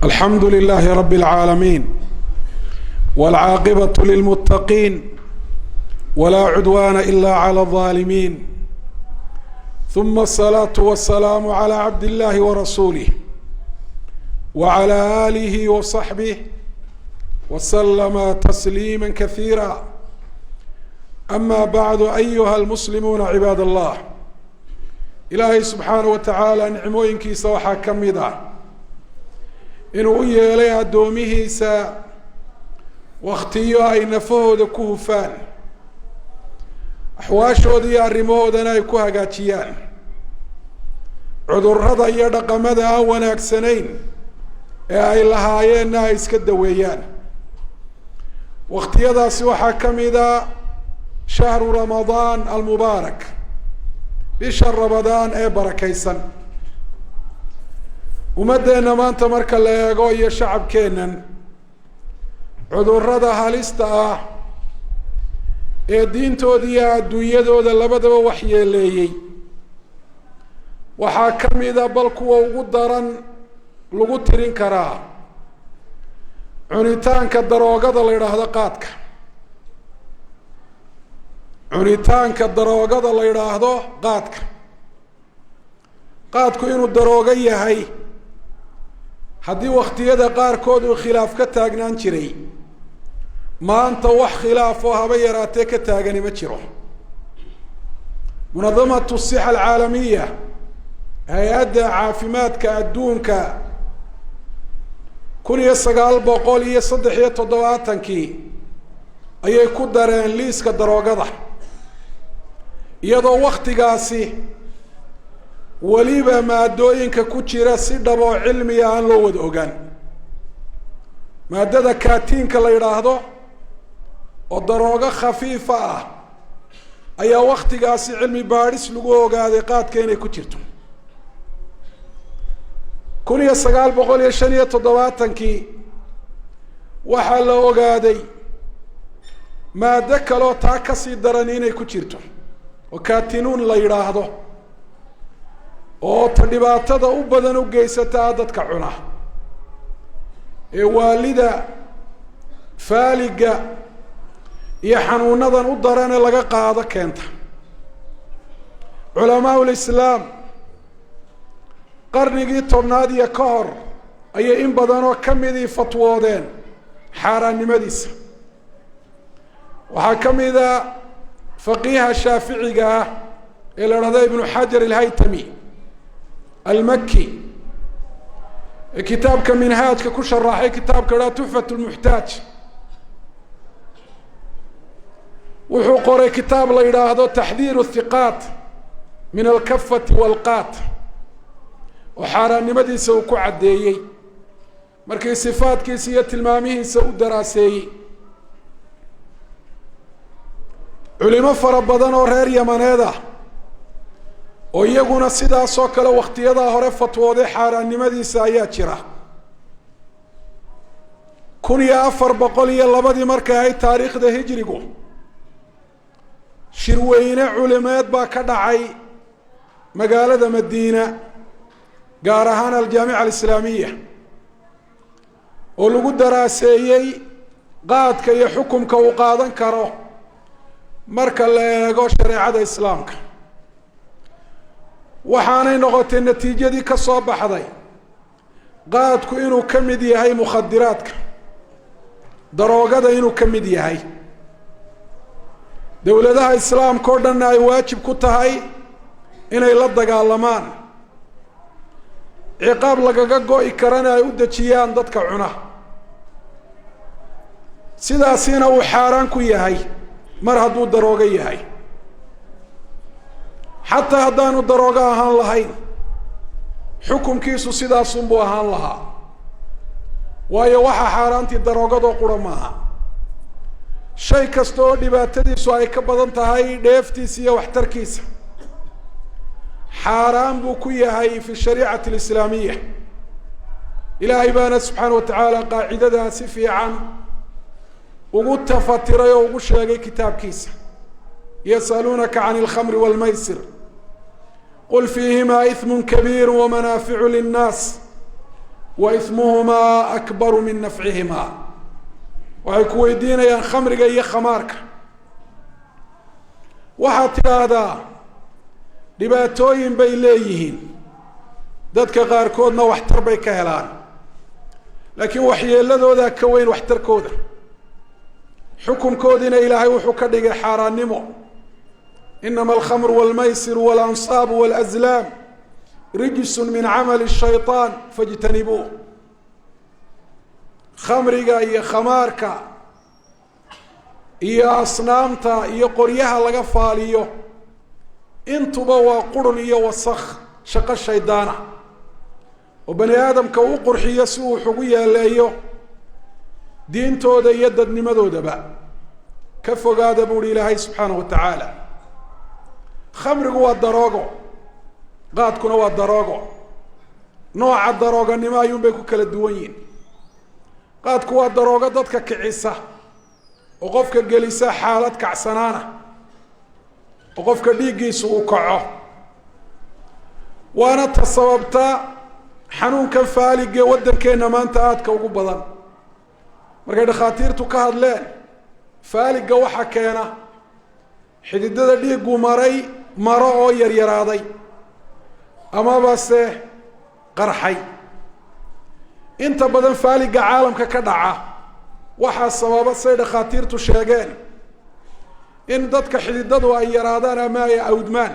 الحمد لله رب العالمين والعاقبة للمتقين ولا عدوان إلا على الظالمين ثم الصلاة والسلام على عبد الله ورسوله وعلى آله وصحبه وسلم تسليما كثيرا. أما بعد أيها المسلمون عباد الله، إلهي سبحانه وتعالى نعمooyinkiisa waxaa ka mid ah inuu u yeelay addoomihiisa waqtiyo ay nafahooda ku hufaan, axwaashooda iyo arrimahoodana ay ku hagaajiyaan, cudurrada iyo dhaqamada aan wanaagsanayn ee ay lahaayeenna ay iska daweeyaan. waqtiyadaasi waxaa ka mid ah shahru ramadaan almubaarak, bisha ramadaan ee barakaysan. ummadeenna maanta marka la eego iyo shacabkeennan, cudurrada halista ah ee diintooda iyo adduunyadooda labadaba waxyeeleeyey waxaa ka mid a bal kuwa ugu daran lagu tirin karaa cunitaanka daroogada la yidhaahdo qaadka. cunitaanka daroogada la yidhaahdo qaadku inuu daroogo yahay haddii waqtiyada qaarkood uu khilaaf ka taagnaan jiray, maanta wax khilaaf oo haba yaraatee ka taagani ma jiro. munadamatu sixa alcaalamiya, hay-adda caafimaadka adduunka 1937 ayay ku dareen liiska daroogada, iyadoo waktigaasi weliba maadooyinka ku jira si dhab oo cilmiga aan loo wada ogaan. maadada kaatiinka la yidhaahdo oo daroogo khafiifa ah ayaa waktigaasi cilmi baadhis lagu ogaaday qaadka inay ku jirto. 1975 waxaa la ogaaday maado kaloo taa kasii daran inay ku jirto oo kaatinuun la yidhaahdo, oo ta dhibaatada u badan u geysataa dadka cuna ee waalida faaliga iyo xanuunadan u daran ee laga qaado keenta. culamaau lislaam qarnigii 10aad iyo ka hor ayay in badanoo ka midii fatwoodeen xaaraannimadiisa. waxaa ka mid a faqiiha shaaficiga ah ee la idhahdo ibnu xajar alhaytami almaki ee kitaabka minhaajka ku sharaxay kitaabka la tuhfat lmuxtaaj. wuxuu qoray kitaab la yidhaahdo taxdiiru thiqaat min alkafati walqaat oo xaaraannimadiisa uu ku caddeeyey markii sifaadkiisa iyo tilmaamihiisa u daraaseeyey. culimo fara badan oo reer yamaneed ah oo iyaguna sidaasoo kale waktiyadaa hore fatwooday xaaraannimadiisa ayaa jira. 1402 markay ahayd taariikhda hijrigu, shirweyne culimeed baa ka dhacay magaalada Madiina, gaar ahaan aljaamica alislaamiya, oo lagu daraaseeyey qaadka iyo xukumka uu qaadan karo marka la eego shareecada islaamka. waxaanay noqotay natiijadii ka soo baxday qaadku inuu ka mid yahay mukhadiraadka, daroogada inuu ka mid yahay. dowladaha islaamka oo dhanna ay waajib ku tahay inay la dagaalamaan, ciqaab lagaga go'i karana ay u dejiyaan dadka cuna. sidaasina uu xaaraan ku yahay mar hadduu daroogo yahay. xataa haddaanu daroogo ahaan lahayn, xukunkiisu sidaasunbuu ahaan lahaa, waayo waxaa xaaraantii daroogadoo qura maaha. shay kasta oo dhibaatadiisu ay ka badan tahay dheeftiisa iyo waxtarkiisa, xaaraan buu ku yahay fi shariicati alislaamiya. ilaahay baana subxaana wa tacaala qaacidadaa si fiican ugu tafatiray oo ugu sheegay kitaabkiisa. yasaluunaka can alkhamri walmaysir qul fiihimaa ithmun kabiiru wamanaaficu linnaas وإثمهما أكبر من نفعهما. waxay ku weydiinayaan khamriga iyo khamaarka. waxaad tidhaahdaa dhibaatooyin bay leeyihiin, dadka qaarkoodna waxtar bay ka helaan, laakiin waxyeeladoodaa ka weyn waxtarkooda. xukunkoodiina ilaahay wuxuu ka dhigay xaaraannimo. inama alkhamru walmaysiru walansaabu walazlaam rijsun min camali shayطaan fajtanibuuh. khamriga iyo khamaarka iyo asnaamta iyo qoryaha laga faaliyo intuba waa qurun iyo wasakh shaqo shaydaana oo bani aadamka u qurxiyo si uu ugu yeeleeyo diintooda iyo dadnimadoodaba. ka fogaada buuhi ilaahay subxaanahu wa tacaala. khamrigu waa daroogo, qaadkuna waa daroogo. nooca darooganimo ayuunbay ku kala duwan yihin. qaadku waa daroogo dadka kicisa oo qofka gelisa xaalad kacsanaana oo qofka dhiiggiisu uu kaco, waana ta sababta xanuunkan faaligee waddankeenna maanta aadka ugu badan. markay dhakhaatiirtu ka hadleen faaligga waxa keena xididada dhiiggu maro oo yaryaraaday amaba se qarxay. inta badan faaligga caalamka ka dhaca waxaa sababa say dhakhaatiirtu sheegeen in dadka xididadu ay yaraadaan ama ay awdmaan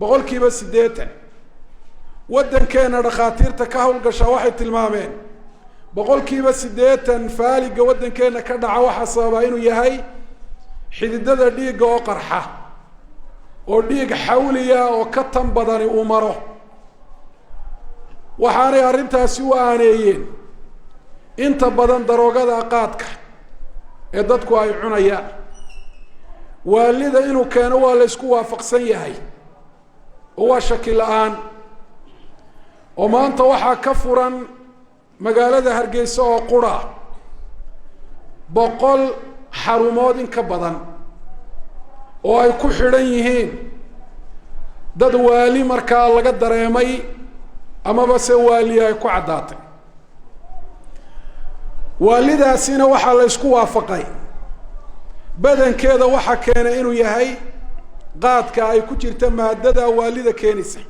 80%. waddankeena dhakhaatiirta ka howlgashaa waxay tilmaameen 80% faaligga waddankeena ka dhaca waxaa sababa inuu yahay xididada dhiigga oo qarxa oo dhiig xawliya oo ka tan badani uu maro. waxaanay arrintaasi u aaneeyeen inta badan daroogada qaadka ee dadku ay cunayaan. waalida inuu keeno waa la isku waafaqsan yahay oo waa shaki la-aan. oo maanta waxaa ka furan magaalada Hargeysa oo qura 100 xarumood in ka badan oo ay ku xidhan yihiin dad waali markaa laga dareemay amaba se waali ay ku caddaatay. waalidaasina waxaa la isku waafaqay badankeeda waxa keenay inuu yahay qaadka ay ku jirta maadada waalida keenaysa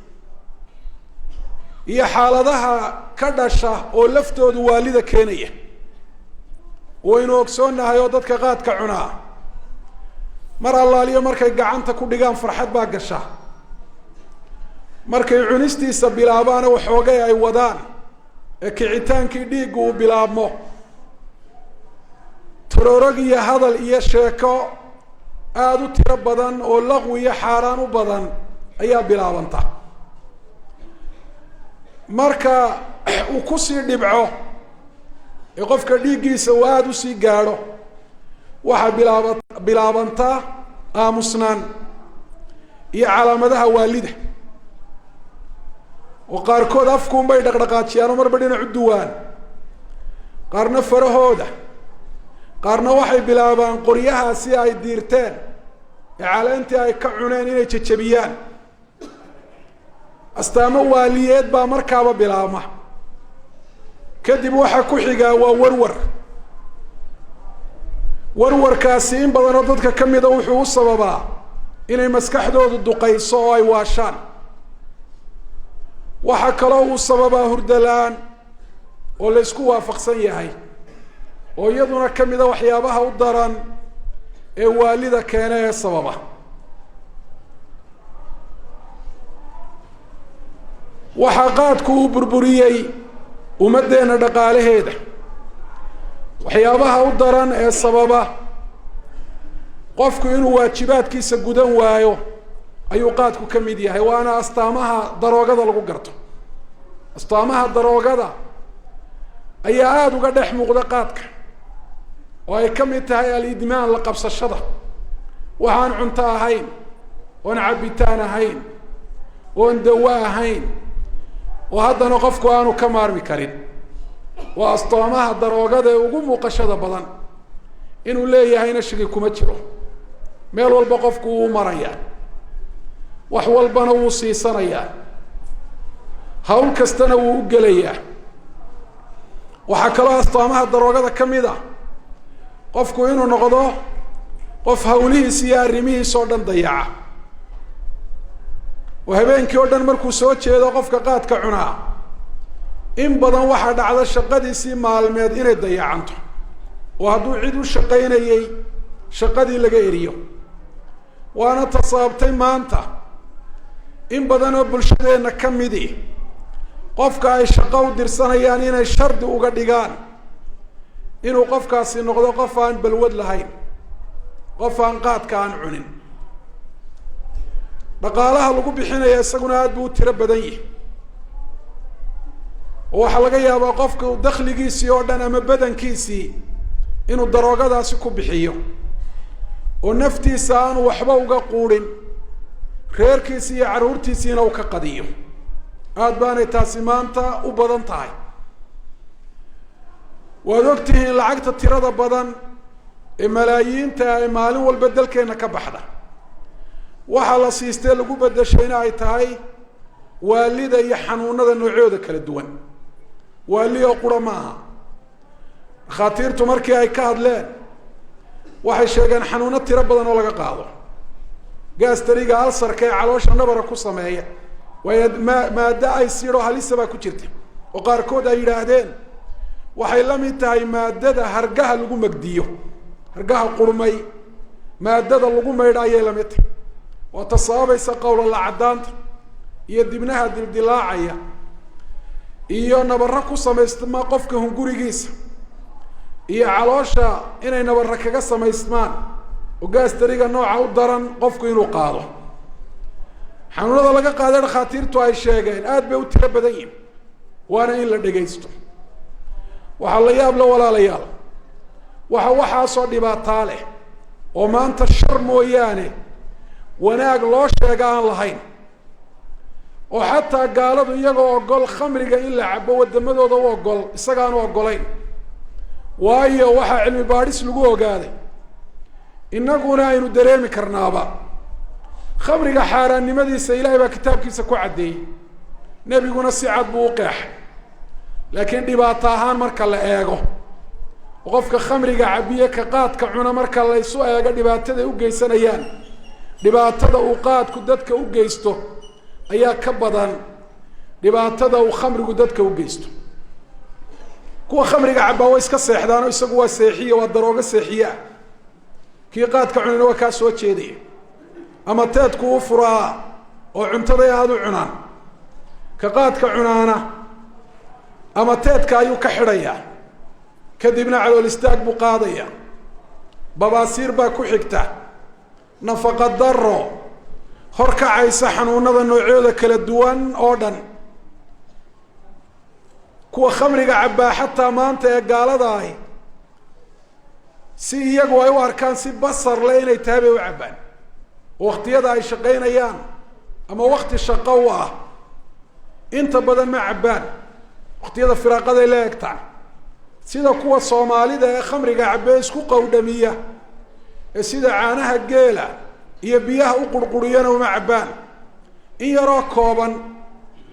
iyo xaaladaha ka dhasha oo laftoodu waalida keenaya. waynu ogsoonahay oo dadka qaadka cunaa mar allaaliyo markay gacanta ku dhigaan farxad baa gasha. markay cunistiisa bilaabaana waxoogay ay wadaan ee kicitaankii dhiiggu uu bilaabmo, toroorog iyo hadal iyo sheeko aada u tiro badan oo laqwi iyo xaaraan u badan ayaa bilaabanta. marka uu kusii dhibco ee qofka dhiiggiisa uu aada usii gaadho waxaa bilaabantaa aamusnaan iyo calaamadaha waalida oo qaarkood afkuunbay dhaqdhaqaajiyaan oo marba dhinac u duwaan, qaarna farahooda, qaarna waxay bilaabaan qoryaha si ay diirteen ee caleentii ay ka cuneen inay jajabiyaan. astaamo waaliyeed baa markaaba bilaabma. kadib waxaa ku xigaa waa warwarkaasi in badanoo dadka ka mida wuxuu u sababaa inay maskaxdoodu duqayso oo ay waashaan. waxaa kaloo uu sababaa hurdo la-aan oo la isku waafaqsan yahay oo iyaduna ka mida waxyaabaha u daran ee waalida keena ee sababa. waxaa qaadku uu burburiyey ummaddeena dhaqaalaheeda. waxyaabaha u daran ee sababa qofku inuu waajibaadkiisa gudan waayo ayuu qaadku ka mid yahay. waana astaamaha daroogada lagu garto. astaamaha daroogada ayaa aada uga dhex muuqda qaadka oo ay ka mid tahay alidmaan, la qabsashada waxaan cunto ahayn, oon cabitaan ahayn, oon dawo ahayn, oo haddana qofku aanu ka maarmi karin. waa astaamaha daroogada ee ugu muuqashada badan. inuu leeyahayna shigi kuma jiro. meel walba qofku wuu marayaa, wax walbana wuu siisanayaa, hawl kastana wuu u gelayaa. waxaa kaloo astaamaha daroogada ka mid ah qofku inuu noqdo qof hawlihiisa iyo arrimihiisa oo dhan dayaca oo habeenkii oo dhan markuu soo jeedo qofka qaadka cunaa in badan waxaa dhacda shaqadiisii maalmeed inay dayacanto oo hadduu cid u shaqaynayay shaqadii laga eriyo waana tasaabtay maanta in badan oo bulshadeenna ka midi qofka ay shaqo u dirsanayaan inay shardi uga dhigaan inuu qofkaasi noqdo qof aan balwad lahayn qof aan qaadka aan cunin dhaqaalaha lagu bixinaya isaguna aada buu u tiro badan yihi oo waxaa laga yaabaa qofka dakhligiisii oo dhan ama badankiisii inuu daroogadaasi ku bixiyo oo naftiisa aanu waxba uga quudhin reerkiisi iyo carruurtiisiina uu ka qadiyo aada baanay taasi maanta u badan tahay waad ogtihiin lacagta tirada badan ee malaayiinta ee maalin walba dalkeenna ka baxda waxaa la siistee lagu bedeshayna ay tahay waalida iyo xanuunada noocyooda kala duwan waali oo qura ma aha dhakhaatiirtu markii ay ka hadleen waxay sheegeen xanuuno tiro badan oo laga qaado gaastariga alsarka ee caloosha nabara ku sameeya waayo maada ay siidho halisa baa ku jirta oo qaarkood ay yidhaahdeen waxay la mid tahay maadada hargaha lagu magdiyo hargaha qurmay maadada lagu maydho ayay la mid tahay waa tasaabaysa qowlala caddaanta iyo dibnaha dildilaacaya iyo nabaro ku samaystmaa qofka hungurigiisa iyo caloosha inay nabaro kaga samaysmaan oo gaastariga nooca u daran qofku inuu qaado xanuunada laga qaaday dhakhaatiirtu ay sheegeen aada bay u tiro badan yihin waana in la dhegaysto waxaa la yaab la walaalayaal waxaasoo dhibaataa leh oo maanta shar mooyaane wanaag loo sheega aan lahayn oo xataa gaaladu iyagoo ogol khamriga in la cabo wadamadooda u ogol isagaanu ogolayn waayo waxaa cilmi baadhis lagu ogaaday innaguna aynu dareemi karnaaba khamriga xaaraannimadiisa ilaahay baa kitaabkiisa ku caddeeyey nebiguna si cad buu u qeexay laakiin dhibaato ahaan marka la eego oo qofka khamriga cabiye ka qaadka cuna marka la isu eego dhibaatada ay u geysanayaan dhibaatada uu qaadku dadka u geysto ayaa ka badan dhibaatada uu khamrigu dadka u geysto kuwa khamriga cabaa way iska seexdaanoo isagu waa seexiye waa daroogo seexiye ah kii qaadka cunayna waa kaa soo jeedaya ama teedku u furaa oo cuntaday aada u cunaan ka qaadka cunaana ama teedka ayuu ka xidhayaa kadibna calool istaag buu qaadaya babaasiir baa ku xigta nafaqa daro horkacaysa xanuunada noocyooda kala duwan oo dhan kuwa khamriga cabbaa xataa maanta ee gaalada ahi si iyagu ay u arkaan si basar le inay tahay bay u cabbaan oo waktiyada ay shaqaynayaan ama wakti shaqo u ah inta badan ma cabbaan waktiyada firaaqaday la egtaan sida kuwa soomaalida ee khamriga cabbee isku qowdhamiya ee sida caanaha geela iyo biyaha u qurquriyana uma cabbaan in yaroo kooban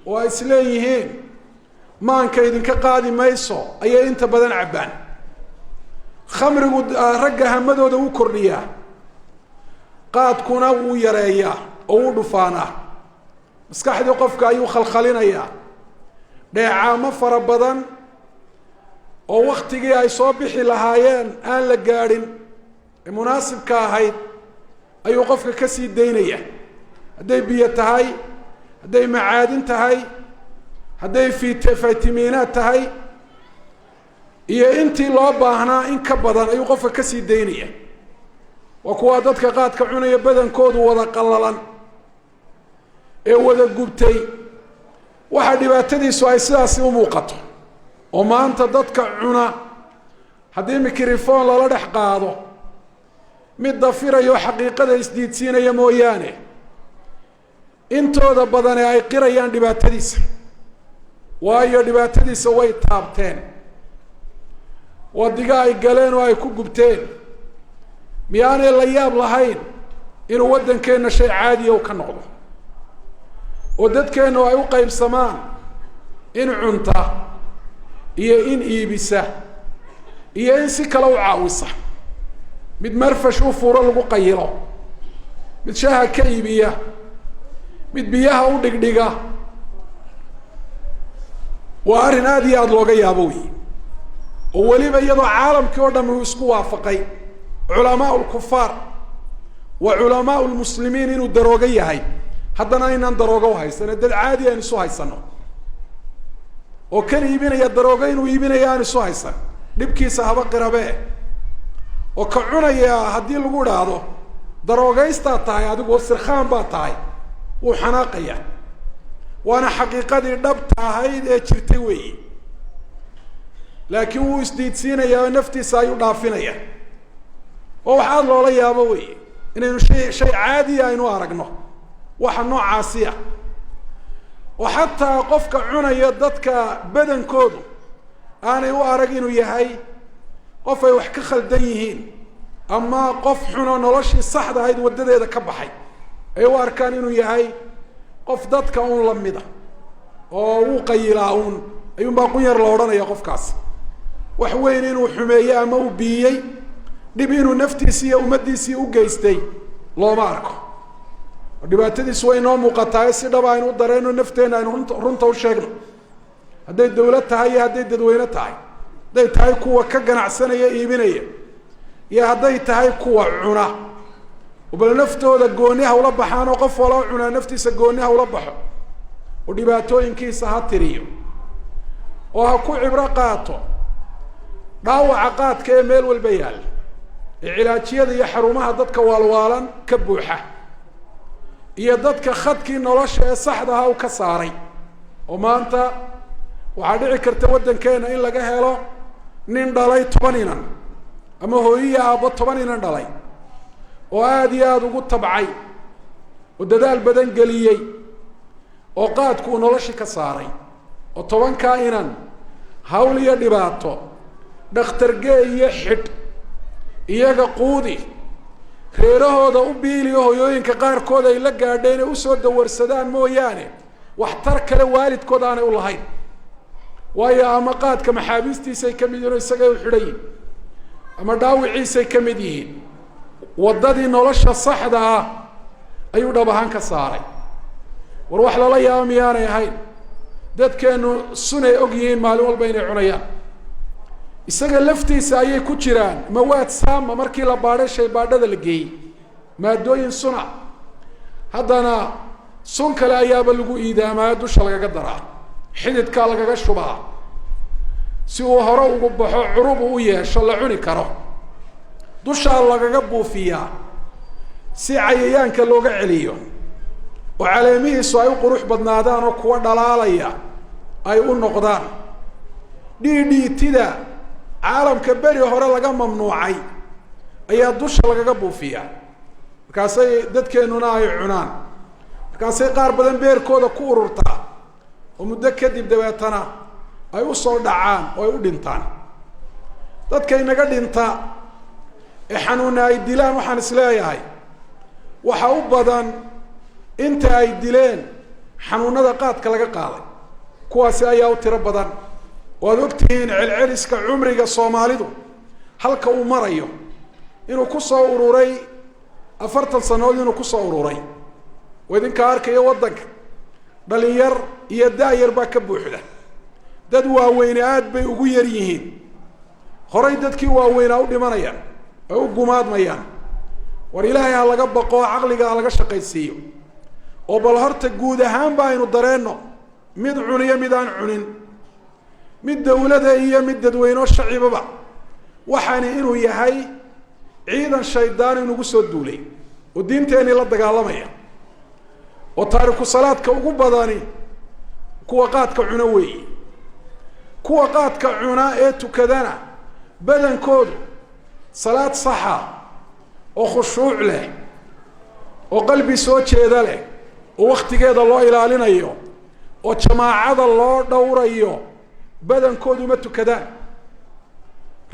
oo ay isleeyihiin maanka idinka qaadi mayso ayay inta badan cabbaan khamrigu ragga hamadooda wuu kordhiyaa qaadkuna wuu yareeyaa oo wuu dhufaanaa maskaxdii qofka ayuu khalkhalinayaa dheecaamo fara badan oo waktigii ay soo bixi lahaayeen aan la gaadhin ee munaasibka ahayd ayuu qofka ka sii daynaya hadday biyo tahay hadday macaadin tahay hadday fitamiinaad tahay iyo intii loo baahnaa in ka badan ayuu qofka ka sii daynaya waa kuwaa dadka qaadka cunaya badankoodu wada qallalan ee wada gubtay waxaa dhibaatadiisu ay sidaasi u muuqato oo maanta dadka cuna haddii microphone lala dhex qaado mid dafirayo xaqiiqada isdiidsiinaya mooyaane intooda badane ay qirayaan dhibaatadiisa waayo dhibaatadiisa way taabteen wadiga ay galeen oo ay ku gubteen miyaanay la yaab lahayn inuu waddankeenna shay caadiya u ka noqdo oo dadkeennu ay u qaybsamaan in cunta iyo in iibisa iyo in si kale u caawisa mid marfash u furo lagu qayilo mid shaaha ka iibiya mid biyaha u dhigdhiga waa arrin aad iyo aad looga yaabo wey oo weliba iyadoo caalamkii oo dhan uu isku waafaqay culamaa lkufaar wa culamaa lmuslimiin inuu daroogo yahay haddana inaan daroogo u haysano dad caadi aan isu haysano oo kan iibinaya daroogo inuu iibinaya aan isu haysan dhibkiisa haba qirabe oo ka cunaya haddii lagu idhaahdo daroogaystaa tahay adigoo sirkhaan baa tahay wuu xanaaqaya waana xaqiiqadii dhabta ahayd ee jirtay weeyi laakiin wuu isdiidsiinayaa oo naftiisa ayuu dhaafinaya oo wax aada loola yaabo weeye inaynu shay caadiya aynu aragno waxa noocaasiya oo xataa qofka cunaya dadka badankoodu aanay u arag inuu yahay qof ay wax ka khaldan yihiin ama qof xuno noloshii saxda ahayd waddadeeda ka baxay ay u arkaan inuu yahay qof dadka un lamida oo uu qayilaa un ayuunbaa qunyar la odhanaya qofkaas wax weyn inuu xumeeyey ama uu biiyey dhib inuu naftiisii iyo ummaddiisii u geystay looma arko oo dhibaatadiisu way inoo muuqataa si dhaba aynu u dareenno nafteenna aynu runta u sheegno hadday dawlad tahay iyo hadday dadweyne tahay hadday tahay kuwa ka ganacsanaya iibinaya iyo hadday tahay kuwa cuna bal naftooda gooni ha ula baxaan oo qof waloo cunaa naftiisa gooni ha ula baxo oo dhibaatooyinkiisa ha tiriyo oo ha ku cibro qaato dhaawaca qaadka ee meel walba yaalla ee cilaajiyada iyo xarumaha dadka waalwaalan ka buuxa iyo dadka khadkii nolosha ee saxda aha u ka saaray oo maanta waxaa dhici karta waddankeena in laga helo nin dhalay 10 inan ama hooyiya aabbo 10 inan dhalay oo aada iyo aada ugu tabcay oo dadaal badan geliyey oo qaadku uu noloshii ka saaray oo 10kaa inan hawl iyo dhibaato dhakhtargee iyo xidh iyaga quudi reerahooda u biiliyo hoyooyinka qaarkood ay la gaadheen ee usoo dawarsadaan mooyaane waxtar kale waalidkood aanay u lahayn waayo ama qaadka maxaabiistiisay ka mid yihiin oo isagay u xidhan yihin ama dhaawiciisay ka mid yihiin waddadii nolosha saxda ah ayuu dhab ahaan ka saaray war wax lala yaabo miyaanay ahayn dadkeenu sunay og yihiin maalin walba inay cunayaan isaga laftiisa ayay ku jiraan mawaad saama markii la baadhay shaybaadhada la geeyey maadooyin suna haddana sun kale ayaaba lagu iidaamaa dusha lagaga daraa xididkaa lagaga shubaa si uu hore ugu baxo curubu u yeesho la cuni karo dushaa lagaga buufiyaa si cayayaanka looga celiyo oo caleemihiisu ay u qurux badnaadaan oo kuwa dhalaalaya ay u noqdaan dhiidhiitida caalamka beri hore laga mamnuucay ayaa dusha lagaga buufiyaa markaasay dadkeenuna ay cunaan markaasay qaar badan beerkooda ku ururtaa oo muddo kadib dabeetana ay u soo dhacaan oo ay u dhintaan dadka inaga dhinta ee xanuuna ay dilaan waxaan is leeyahay waxa u badan inta ay dileen xanuunada qaadka laga qaaday kuwaasi ayaa u tiro badan waad ogtihiin celceliska cumriga soomaalidu halka uu marayo inuu ku soo ururay 40 sanood inuu ku soo ururay oo idinka arkayo waddanka dhalinyar iyo daayar baa ka buuxda dad waaweyn aad bay ugu yar yihiin horay dadkii waaweynaa u dhimanayaan ay u gumaadmayaan war ilaahay ha laga baqo caqliga ha laga shaqaysiiyo oo bal horta guud ahaan ba aynu dareenno mid cuniyo mid aan cunin mid dawlada iyo mid dadweyno shacibaba waxaani inuu yahay ciidan shaydaan inugu soo duulay oo diinteeni la dagaalamaya oo taariku salaadka ugu badani kuwa qaadka cuna weeye kuwa qaadka cuna ee tukadana badankoodu salaad saxa oo khushuuc leh oo qalbi soo jeeda leh oo waqtigeeda loo ilaalinayo oo jamaacada loo dhowrayo badankoodu ma tukadaan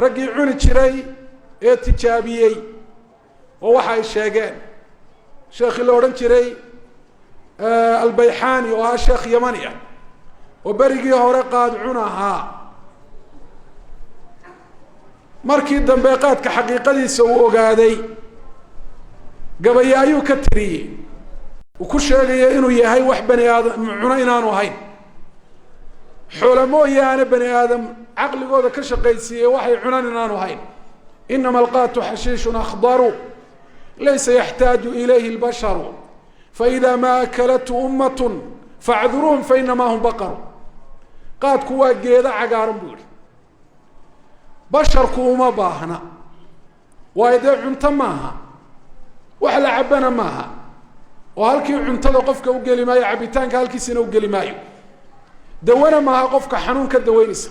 raggii cuni jiray ee tijaabiyey oo waxa ay sheegeen sheekhi la odhan jiray albayxaani oo ahaa sheekh yamani ah oo berigii hore qaad cun ahaa markii dambe qaadka xaqiiqadiisa uu ogaaday gabaya ayuu ka tiriyey uu ku sheegaya inuu yahay wax bani aadam cuno inaanu ahayn xoolo mooyaane bani aadam caqligooda ka shaqaysiiyey waxay cunaan inaanu ahayn inama alqaatu xashiishun akhdaru laysa yaxtaaju ilayhi lbasharu faida ma akalathu ummatun facduruhum fainamaa hum baqaru qaadku waa geeda cagaaran buu yihi basharku uma baahna waayo dee cunto maaha wax la cabana maaha oo halkii cuntada qofka u geli maayo cabitaanka halkiisina u geli maayo dawana maaha qofka xanuun ka daweynaysa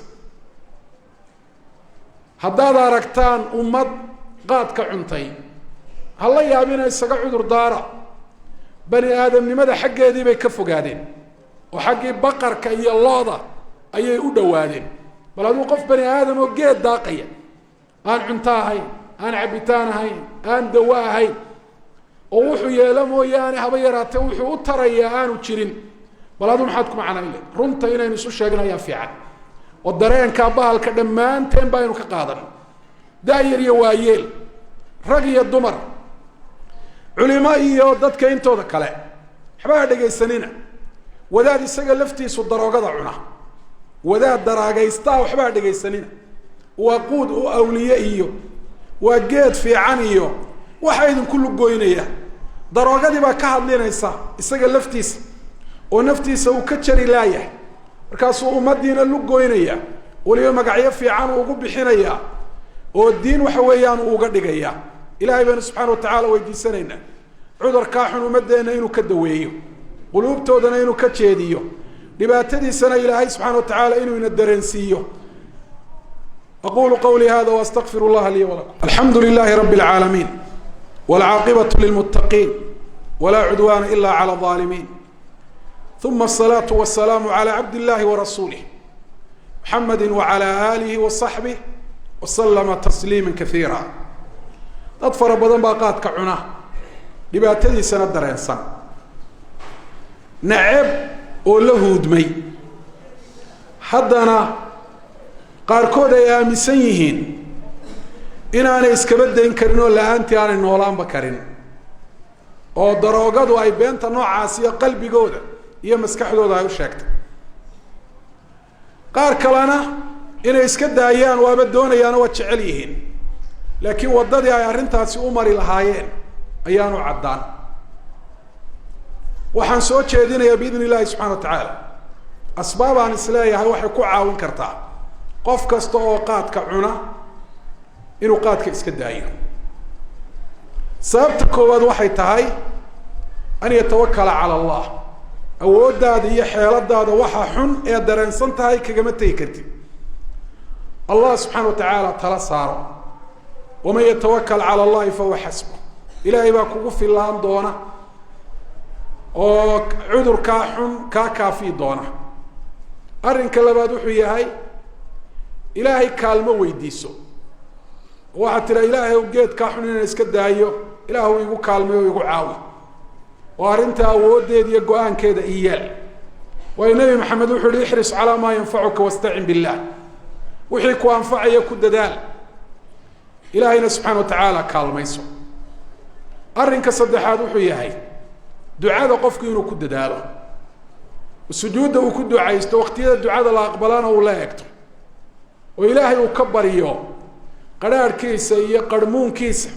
haddaad aragtaan ummad qaadka cuntay hala yaabina isaga cudur daara bani aadamnimada xaggeedii bay ka fogaadeen oo xaggii baqarka iyo looda ayay u dhowaadeen bal hadduu qof bani aadam oo geed daaqaya aan cunto ahayn aan cabitaan ahayn aan dawo ahayn oo wuxuu yeelo mooyaane haba yaraatee wuxuu u tarayaa aanu jirin bal aduu maxaad ku macnayle runta inaynu isu sheegna ayaa fiican oo dareenkaa bahalka dhammaanteen baynu ka qaadan daayar iyo waayeel rag iyo dumar culimo iyo dadka intooda kale waxba ha dhegaysanina wadaad isaga laftiisu daroogada cuna wadaad daraagaystaa waxba ha dhegaysanina waa quud u awliye iyo waa geed fiican iyo waxa idinku lugoynaya daroogadii baa ka hadlinaysa isaga laftiisa oo naftiisa uu ka jari laayahay markaasuu ummadiina lugoynaya waliba magacyo fiican ugu bixinaya oo diin waxa weeyaan uga dhigaya ilaahay baan subxaanahu wa ta'aala weydiisanayna cudurka xun ummadeena inuu ka daweeyo quluubtoodana inuu ka jeediyo dhibaatadiisana ilaahay subxaanahu wa ta'aala inuu ina dareensiiyo أقول قولي هذا وأستغفر الله لي ولكم الحمد لله رب العالمين والعاقبة للمتقين ولا عدوان إلا على الظالمين ثم الصلاة والسلام على عبد الله ورسوله محمد وعلى آله وصحبه وسلم تسليما كثيرا أطفر بدن باقات كعنا لباتدي سنة درينسان نعب وله دمي حدنا qaarkood ay aaminsan yihiin inaanay iskaba dayn karin oo la'aantii aanay noolaanba karin oo daroogadu ay beenta noocaas iyo qalbigooda iyo maskaxdooda ay u sheegtay qaar kalena inay iska daayaan waaba doonayaan oo jecel yihiin laakiin wadadii ay arrintaasi u mari lahaayeen ayaanu caddaan waxaan soo jeedinayaa biidni illaahi subxaana wa tacaala asbaab aan isleeyahay waxay ku caawin kartaa qof kasta oo qaadka cuna inuu qaadka iska daayo sababta koowaad waxay tahay an yatawakkala cala allah awooddaada iyo xeeladaada waxa xun ee dareensan tahay kagama tegi kartid allah subxaana wa tacaala tala saaro waman yatawakkal cala allahi fahuwa xasbu ilaahay baa kugu fillaan doona oo cudurkaa xun kaa kaafii doona arrinka labaad wuxuu yahay ilaahay kaalmo weydiiso waxaad tira ilaahay geedkaa xun inaan iska daayo ilaahu igu kaalmay oo igu caawi oo arrinta awooddeeda iyo go-aankeeda iyaal waayo nebi maxamed wuxuu yihi ixris calaa maa yanfacuka wastacin billah wixii ku anfacaya ku dadaal ilaahayna subxaana wa tacaala kaalmayso arrinka saddexaad wuxuu yahay ducada qofku inuu ku dadaalo sujuudda uu ku ducaysto waqtiyada ducada la aqbalana uu la eegto oo ilaahay uu ka baryo qaraarkiisa iyo qarmuunkiisa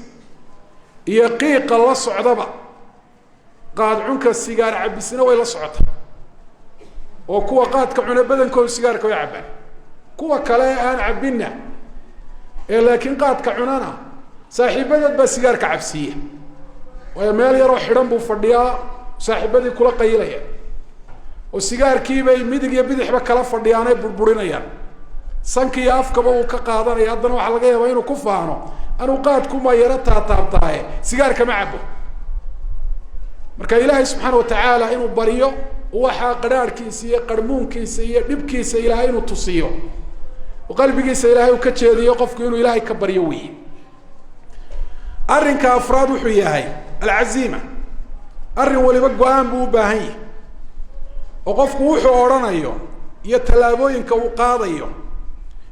iyo qiiqa la socdaba qaadcunka sigaar cabisna way la socota oo kuwa qaadka cuna badankooda sigaarka way cabaan kuwa kale aan cabinna ee laakiin qaadka cunana saaxiibadeed baa sigaarka cabsiiya waayo meel yaroo xidhan buu fadhiyaa saaxiibadii kula qayilaya oo sigaarkiibay midig iyo bidixba kala fadhiyaanay burburinayaan sanka iyo afkaba uu ka qaadanaya haddana waxaa laga yaabaa inuu ku faano anuu qaadkuma yaro taataabtaaye sigaarka ma cabo marka ilaahay subxaana wa tacaala inuu baryo waxaa qadhaadhkiisa iyo qarmuunkiisa iyo dhibkiisa ilaahay inuu tusiyo oo qalbigiisa ilaahay uu ka jeediyo qofku inuu ilaahay ka baryo weeye arrinka afraad wuxuu yahay alcaziima arrin waliba go-aan buu u baahan yahay oo qofku wuxuu odhanayo iyo tallaabooyinka uu qaadayo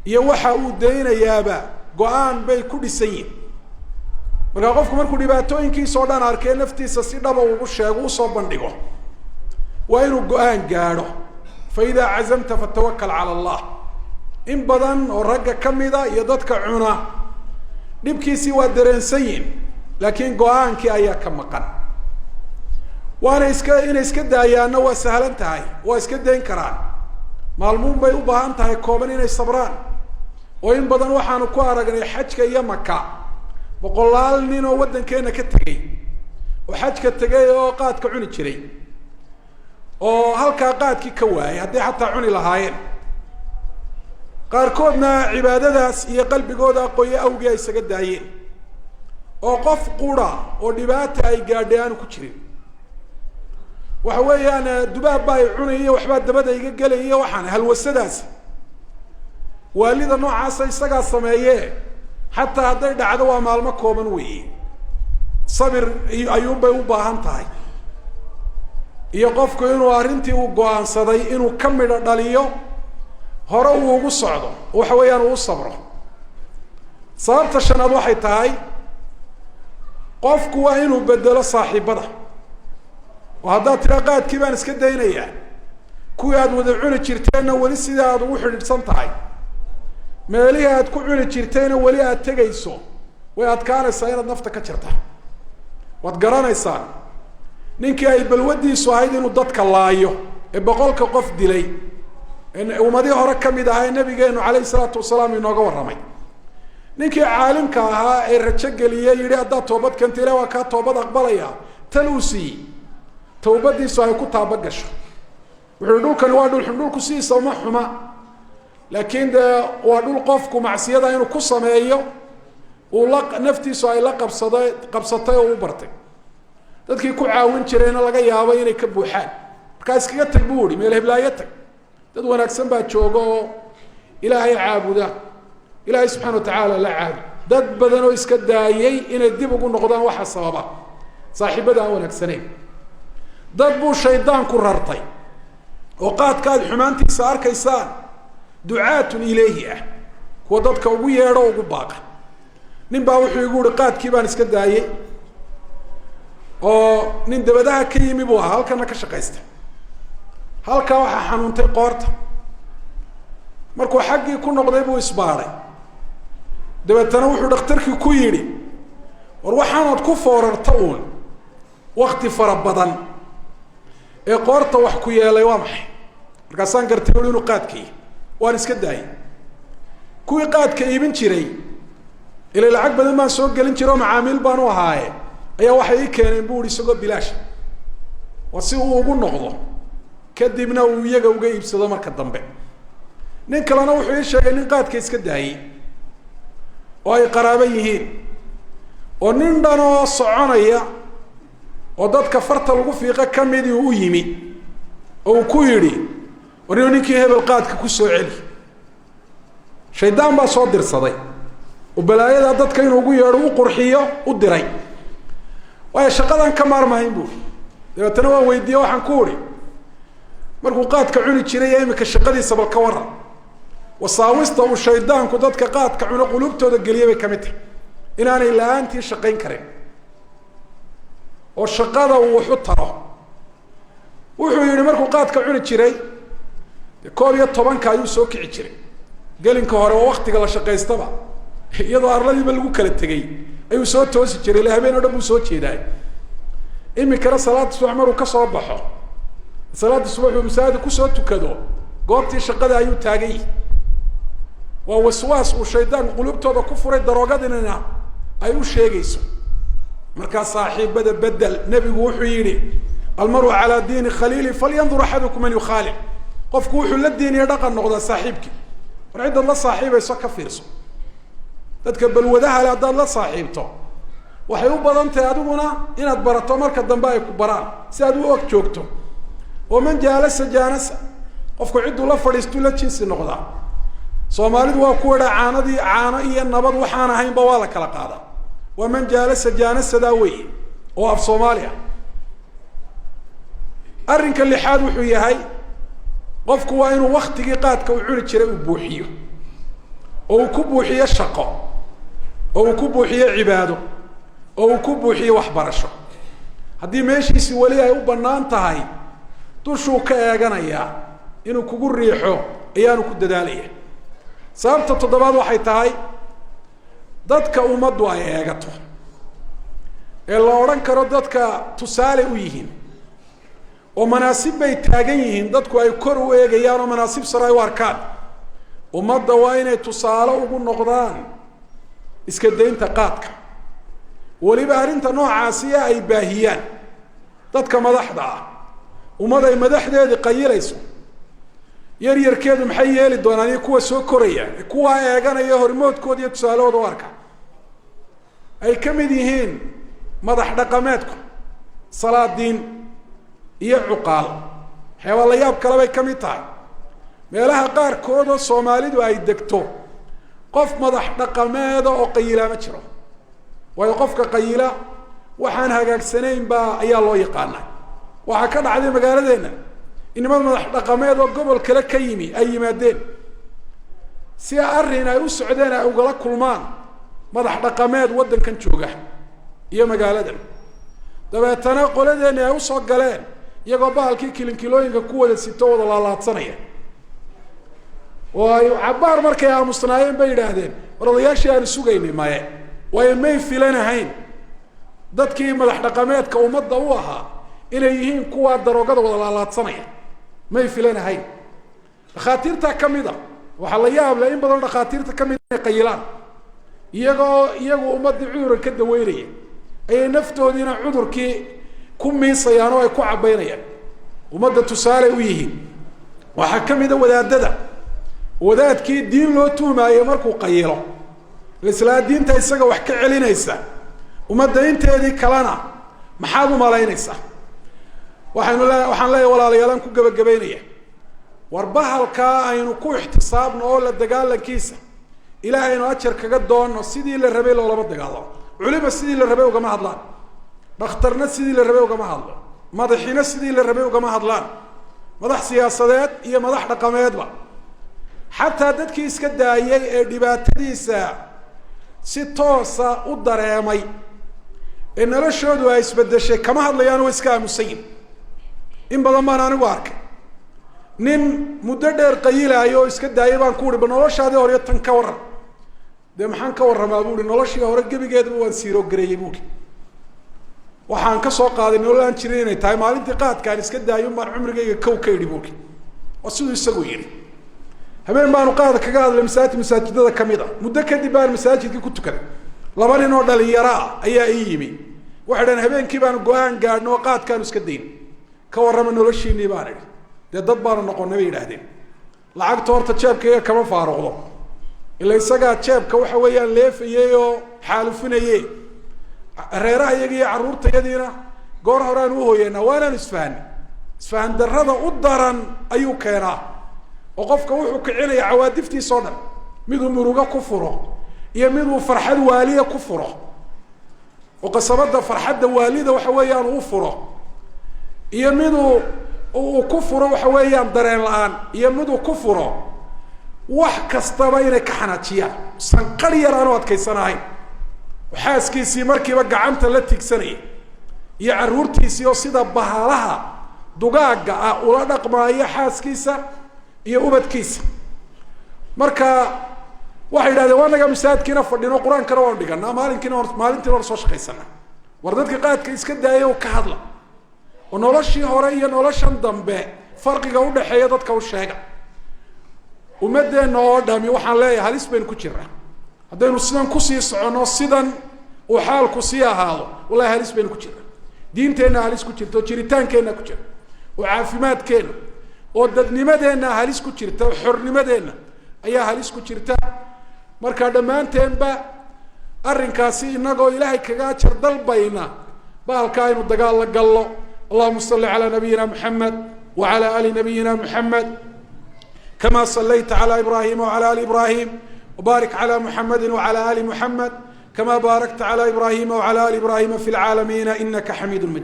iyo waxa uu daynayaaba go-aan bay ku dhisan yihin markaa qofku markuu dhibaatooyinkiisoo dhan arkee naftiisa si dhaba ugu sheego usoo bandhigo waa inuu go-aan gaadho fa idaa cazamta fatawakal cala allah in badan oo ragga kamida iyo dadka cuna dhibkiisii waa dareensan yihin laakiin go-aankii ayaa ka maqan waana inay iska daayaanna waa sahlan tahay waa iska dayn karaan maalmuun bay u baahan tahay kooban inay sabraan oo in badan waxaanu ku aragnay xajka iyo maka boqolaal nin oo waddankeena ka tegey oo xajka tegay oo qaadka cuni jiray oo halkaa qaadkii ka waayay hadday xataa cuni lahaayeen qaarkoodna cibaadadaas iyo qalbigooda aqooye awgii ay isaga daayeen oo qof qura oo dhibaata ay gaadhay aanu ku jirin waxa weeyaan dubaab baa ay cunaya waxbaa dabada iga gelaya waxaan halwasadaasi waalida noocaasa isagaa sameeye xataa hadday dhacdo waa maalmo kooban weeye sabir ayuunbay u baahan tahay iyo qofku inuu arrintii uu go-aansaday inuu ka midho dhaliyo hore uu ugu socdo waxa weeyaan uu u sabro sababta shanaad waxay tahay qofku waa inuu bedelo saaxiibada oo haddaad tiraa qaadkii baan iska daynayaa kuwii aada wada cuni jirteenna weli sidai aada ugu xidhiidhsan tahay meelihii aad ku cuni jirtayna weli aada tegayso way adkaanaysaa inaad nafta ka jirta waad garanaysaa ninkii ay balwadiisu ahayd inuu dadka laayo ee boqolka qof dilay ummadii hore kamid ahaa ee nabigeenu calayhi salaatu wasalaam inooga warramay ninkii caalimka ahaa ee rajo geliyey yihi haddaad toobad keenta ilah waa kaa toobad aqbalaya tan uu siiyey tawbadiisu ay ku taabagasho wuxuu dhulkani waa dhul dhulku sidiisa uma xuma laakiin dee waa dhul qofku macsiyada inuu ku sameeyo uu naftiisu ay la qabsatay oo u bartay dadkii ku caawin jirayna laga yaabo inay ka buuxaan markaa iskaga tag buu ihi meel heblaayo tag dad wanaagsan baa jooga oo ilaahay caabuda ilaahay subxana wa tacaala la caabud dad badan oo iska daayay inay dib ugu noqdaan waxa sababa saaxiibada aan wanaagsanayn dad buu shaydaan ku rartay oo qaadka aad xumaantiisa arkaysaan ducaatun ilayhi ah kuwa dadka ugu yeedho ugu baaqa nin baa wuxuu igu ihi qaadkii baan iska daayey oo nin dabadaha ka yimi buu ahaa halkana ka shaqaysta halkaa waxaa xanuuntay qoorta markuu xaggii ku noqday buu isbaaray dabeetana wuxuu dhakhtarkii ku yidhi war waxaanaad ku foorarta uun wakti fara badan ee qoorta wax ku yeelay waa maxay markaasaan gartay ui inuu qaadka yahy waan iska daayay kuwii qaadka iibin jiray ilay lacag badan baan soo gelin jiray oo macaamiil baan u ahaaye ayaa waxay ii keeneen bu ihi isagoo bilaasha waa si uu ugu noqdo kadibna uu iyaga uga iibsado marka dambe nin kalena wuxuu ii sheegay nin qaadka iska daayey oo ay qaraabo yihiin oo nin dhan oo soconaya oo dadka farta lagu fiiqo kamidii u yimi oo uu ku yidhi war inuu ninkii hebel qaadka ku soo celi shaydaan baa soo dirsaday oo balaayada dadka inuu ugu yeedho u qurxiyo u diray waayo shaqadan ka maarmahayn buuri dabeetana waan weydiiye waxaan ku uhi markuu qaadka cuni jiray ee imika shaqadiisa bal ka waran wasaawista uu shaydaanku dadka qaadka cuno qulubtooda geliyay bay kamid tahay inaanay la-aantii shaqayn karin oo shaqada uu waxu taro wuxuu yihi markuu qaadka cuni jiray 11 ayuu soo kici jiray gelinka hore oo waktiga la shaqaystaba iyadoo arladiiba lagu kala tegay ayuu soo toosi jiray ilaa habeen oo dhan buu soo jeedaay imikana salaada subax maruu ka soo baxo salaada subax uu masaajidka kusoo tukado goobtii shaqada ayuu taagay waa waswaas uu shaydaan qulubtooda ku furay daroogadinina ay u sheegayso markaa saaxiibada bedel nebigu wuxuu yidhi almaru calaa diini khaliili falyandur axadukum man yukhaalil qofku wuxuu la diiniya dhaqan noqdaa saaxiibkii war ciddaad la saaxiibayso ka fiirso dadka balwadaha le haddaad la saaxiibto waxay u badan tahay adiguna inaad barato marka dambe ay ku baraan si aad u og joogto oo man jaalasa jaanasa qofku cidduu la fadhiistuu la jinsi noqdaa soomaalidu waa kuwa dha caano iyo nabad waxaan ahaynba waa la kala qaadaa waa man jaalasa jaanasadaa wey oo af soomaaliya arrinka lixaad wuxuu yahay qofku waa inuu waktigii qaadka uu cuni jiray uu buuxiyo oo uu ku buuxiyo shaqo oo ku buuxiyo cibaado oo ku buuxiyo waxbarasho haddii meeshiisi wali ay u bannaan tahay dushuu ka eeganaya inuu kugu riixo ayaanu ku dadaalaya sababta toddobaad waxay tahay dadka ummaddu ay eegato ee la odhan karo dadka tusaale u yihiin oo manaasib bay taagan yihiin dadku ay kor u eegayaan oo manaasib sare ay u arkaan ummadda waa inay tusaale ugu noqdaan iska daynta qaadka weliba arrinta noocaasi ay baahiyaan dadka madaxda ah ummad ay madaxdeedii qayilayso yaryarkeedu maxay yeeli doonaan iyo kuwa soo koraya kuwa eeganaya hormoodkooda iyo tusaalahooda u arka ay ka mid yihiin madax dhaqameedku salaadiin iyo cuqaal waxyaabaa la yaab kale bay ka mid tahay meelaha qaarkood oo soomaalidu ay degto qof madax dhaqameeda oo qayilaa ma jiro waayo qofka qayila waxaan hagaagsanayn baa ayaa loo yaqaanaa waxaa ka dhacday magaaladeenna inamada madax dhaqameed oo gobol kale ka yimi ay yimaadeen si arrin ay u socdeen ay ugala kulmaan madax dhaqameed waddankan jooga iyo magaaladan dabeetana qoladeenni ay usoo galeen iyagoo bahalkii kilinkilooyinka ku wada sito wada laalaadsanaya oo ay cabbaar markay aamusnaayeen bay yidhaahdeen war odayaashii aanu sugaynay maye waayo may filanahayn dadkii madax dhaqameedka ummadda u ahaa inay yihiin kuwaa daroogada wada laalaadsanaya may filanahayn dhakhaatiirta ka mid a waxaa la yaab leh in badan dhakhaatiirta ka mid inay qayilaan iyagu ummaddii cudurka ka daweynaya ayay naftoodiina cudurkii ku miisayaan oo ay ku cabaynayaan ummadda tusaale u yihiin waxaa ka mid a wadaadada wadaadkii diin loo tuhmaayo markuu qayilo islaa diinta isaga wax ka celinaysa ummadda inteedii kalena maxaad u malaynaysaa waxaan leeyahay walaalayaalaan ku gabagabaynaya war bahalkaa aynu ku ixtisaabno oo la dagaalankiisa ilaahaynu ajar kaga doonno sidii la rabay loolama dagaalamo culima sidii la rabay ugama hadlaan dhakhtarna sidii la rabay ugama hadlo madaxina sidii la rabay ugama hadlaan madax siyaasadeed iyo madax dhaqameedba xataa dadkii iska daayay ee dhibaatadiisa si toosa u dareemay ee noloshoodu ay isbedeshay kama hadlayaan oo iska aamusayin in badan baan anigu arkay nin muddo dheer qayilaayo oo iska daayay baan ku uhi ba noloshaadii hore tan ka warram dee maxaan ka warramaa buuhi noloshii hore gebigeedaba waan siiroo gareeyey buuhi waxaan ka soo qaaday nolol aan jirin inay tahay maalintii qaadkaan iska daayo baan cumrigayga kow ka idhi buuhi oo siduu isagu yidhi habeen baanu qaada kaga hadlay masaajidada kamid a muddo kadib baan masaajidkii ku tukaday laba nin oo dhalinyaro ah ayaa ii yimi waxay dhahen habeenkii baanu go-aan gaadhno oo qaadkaanu iska dayn ka warrama noloshiinii baan idhi dee dad baanu noqonay bay yidhaahdeen lacagta horta jeebkayga kama faaruqdo ila isagaa jeebka waxa weeyaan leefayey oo xaalufinayey reeraha iyaga iyo carruurtayadiina goor horeaan u hooyeynaa waanaanu isfahan darrada u daran ayuu keenaa oo qofka wuxuu kicinaya cawaadiftiisa o dhan miduu murugo ku furo iyo miduu farxad waaliya ku furo oo qasabada farxadda waalida waxa weeyaan uu furo iyo miduu uu ku furo waxa weeyaan dareen la-aan iyo miduu ku furo wax kastaba inay ka xanaajiyaan sanqar yar aanu adkaysanahayn xaaskiisii markiiba gacanta la tigsanaya iyo carruurtiisii oo sida bahalaha dugaagga ah ula dhaqmaayo xaaskiisa iyo ubadkiisa marka waxay yidhahdeen waa naga masaajidkiina fadhino qur-aankana waanu dhiganaa maalintiina waan soo shaqaysanaa war dadka qaadka iska daaya oo ka hadla oo noloshii hore iyo noloshan dambe farqiga udhaxeeya dadka u sheega ummadeenna oo dhami waxaan leeyahay halis baynu ku jiraa haddaynu sidan kusii soconno sidan uu xaalku sii ahaado wallahi halis baynu ku jiraa diinteenna halis ku jirta oo jiritaankeenna ku jira oo caafimaadkeenna oo dadnimadeenna halis ku jirta oo xornimadeenna ayaa halis ku jirta marka dhammaanteenba arrinkaasi inagoo ilaahay kaga ajar dalbayna bahalka aynu dagaal la gallo allahuma salli calaa nabiyina maxamed wacala ali nabiyina maxamed kama sallayta calaa ibrahima wacala ali ibrahim وبارك على محمد وعلى آل محمد كما باركت على إبراهيم وعلى آل إبراهيم في العالمين إنك حميد مجيد